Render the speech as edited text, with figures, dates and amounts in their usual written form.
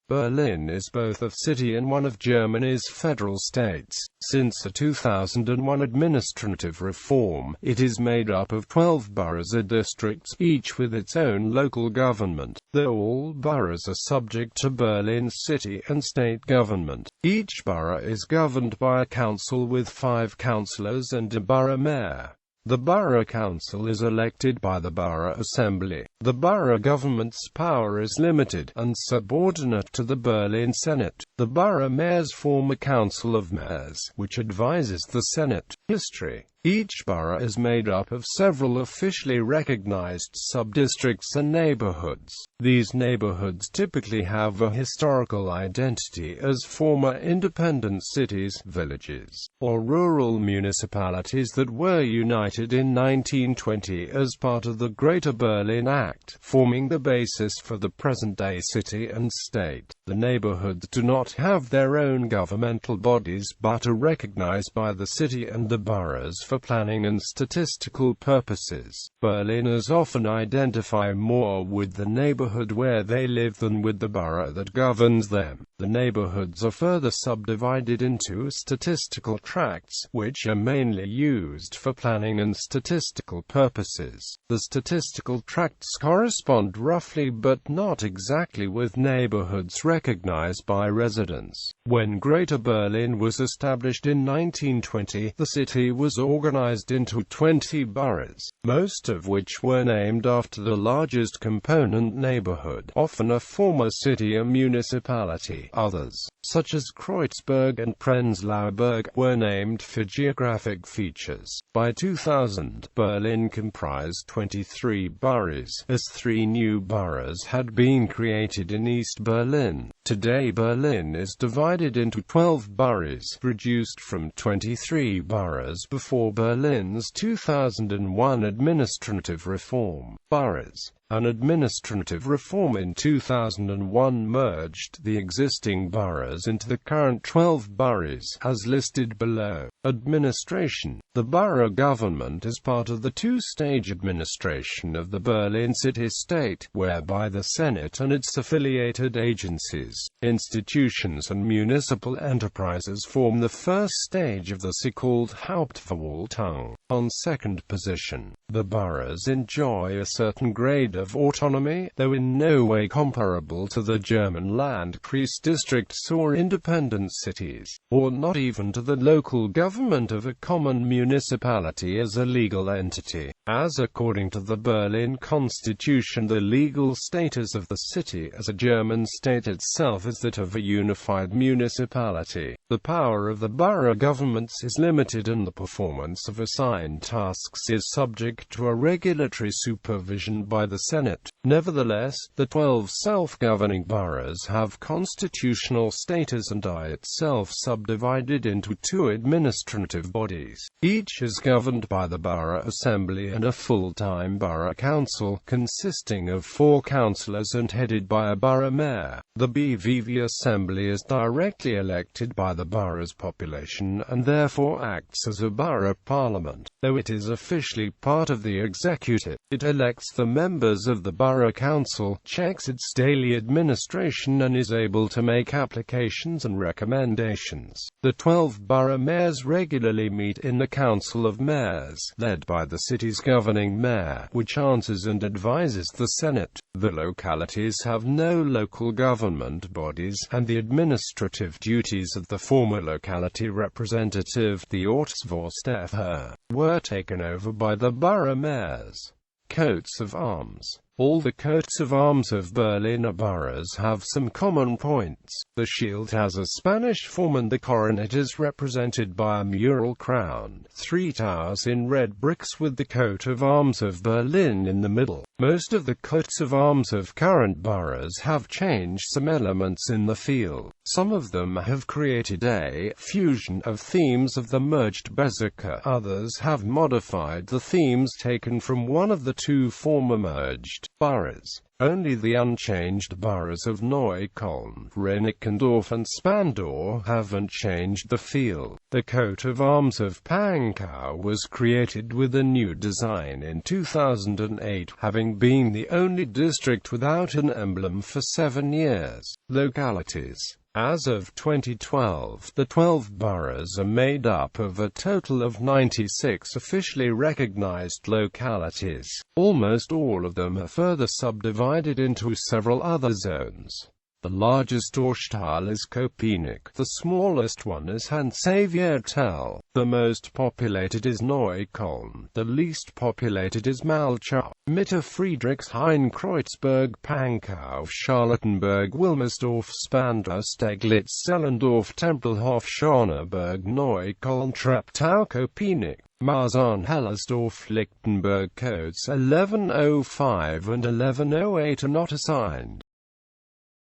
Berlin is both a city and one of Germany's federal states. Since the 2001 administrative reform, it is made up of 12 boroughs or districts, each with its own local government, though all boroughs are subject to Berlin city and state government. Each borough is governed by a council with 5 councillors and a borough mayor. The borough council is elected by the borough assembly. The borough government's power is limited and subordinate to the Berlin Senate. The borough mayors form a council of mayors, which advises the Senate. History. Each borough is made up of several officially recognized sub-districts and neighborhoods. These neighborhoods typically have a historical identity as former independent cities, villages, or rural municipalities that were united in 1920 as part of the Greater Berlin Act, forming the basis for the present-day city and state. The neighborhoods do not have their own governmental bodies but are recognized by the city and the boroughs for planning and statistical purposes. Berliners often identify more with the neighborhood where they live than with the borough that governs them. The neighborhoods are further subdivided into statistical tracts, which are mainly used for planning and statistical purposes. The statistical tracts correspond roughly but not exactly with neighborhoods recognized by residents. When Greater Berlin was established in 1920, the city was organized into 20 boroughs, most of which were named after the largest component neighborhood, often a former city or municipality. Others, such as Kreuzberg and Prenzlauer Berg, were named for geographic features. By 2000, Berlin comprised 23 boroughs, as 3 new boroughs had been created in East Berlin. Today Berlin is divided into 12 boroughs, reduced from 23 boroughs before Berlin's 2001 administrative reform. Boroughs. An administrative reform in 2001 merged the existing boroughs into the current 12 boroughs, as listed below. Administration. The borough government is part of the 2-stage administration of the Berlin city-state, whereby the Senate and its affiliated agencies, institutions and municipal enterprises form the first stage of the so-called Hauptverwaltung. On second position, the boroughs enjoy a certain grade of autonomy, though in no way comparable to the German Landkreis districts or independent cities, or not even to the local government of a common municipality as a legal entity. As according to the Berlin Constitution, the legal status of the city as a German state itself is that of a unified municipality. The power of the borough governments is limited and the performance of assigned tasks is subject to a regulatory supervision by the Senate. Nevertheless, the 12 self-governing boroughs have constitutional status and are itself subdivided into 2 administrative bodies. Each is governed by the borough assembly and a full-time borough council, consisting of 4 councillors and headed by a borough mayor. The BVV assembly is directly elected by the borough's population and therefore acts as a borough parliament. Though it is officially part of the executive, it elects the members of the borough council, checks its daily administration and is able to make applications and recommendations. The 12 borough mayors regularly meet in the Council of Mayors, led by the city's governing mayor, which answers and advises the Senate. The localities have no local government bodies, and the administrative duties of the former locality representative, the Ortsvorsteher, were taken over by the borough mayors. Coats of arms. All the coats of arms of Berliner boroughs have some common points. The shield has a Spanish form and the coronet is represented by a mural crown, 3 towers in red bricks with the coat of arms of Berlin in the middle. Most of the coats of arms of current boroughs have changed some elements in the feel. Some of them have created a fusion of themes of the merged Bezirke. Others have modified the themes taken from one of the 2 former merged boroughs. Only the unchanged boroughs of Neukölln, Reinickendorf and Spandau haven't changed the feel. The coat of arms of Pankow was created with a new design in 2008, having been the only district without an emblem for 7 years. Localities. As of 2012, the 12 boroughs are made up of a total of 96 officially recognized localities. Almost all of them are further subdivided into several other zones. The largest Ortsteil is Köpenick, the smallest one is Hansaviertel, the most populated is Neukölln, the least populated is Malchow, Mitte, Friedrichshain, Kreuzberg, Pankow, Charlottenburg, Wilmersdorf, Spandau, Steglitz, Sellendorf, Tempelhof, Schöneberg, Neukölln, Treptow, Köpenick, Marzahn, Hellersdorf, Lichtenberg. Codes 1105 and 1108 are not assigned.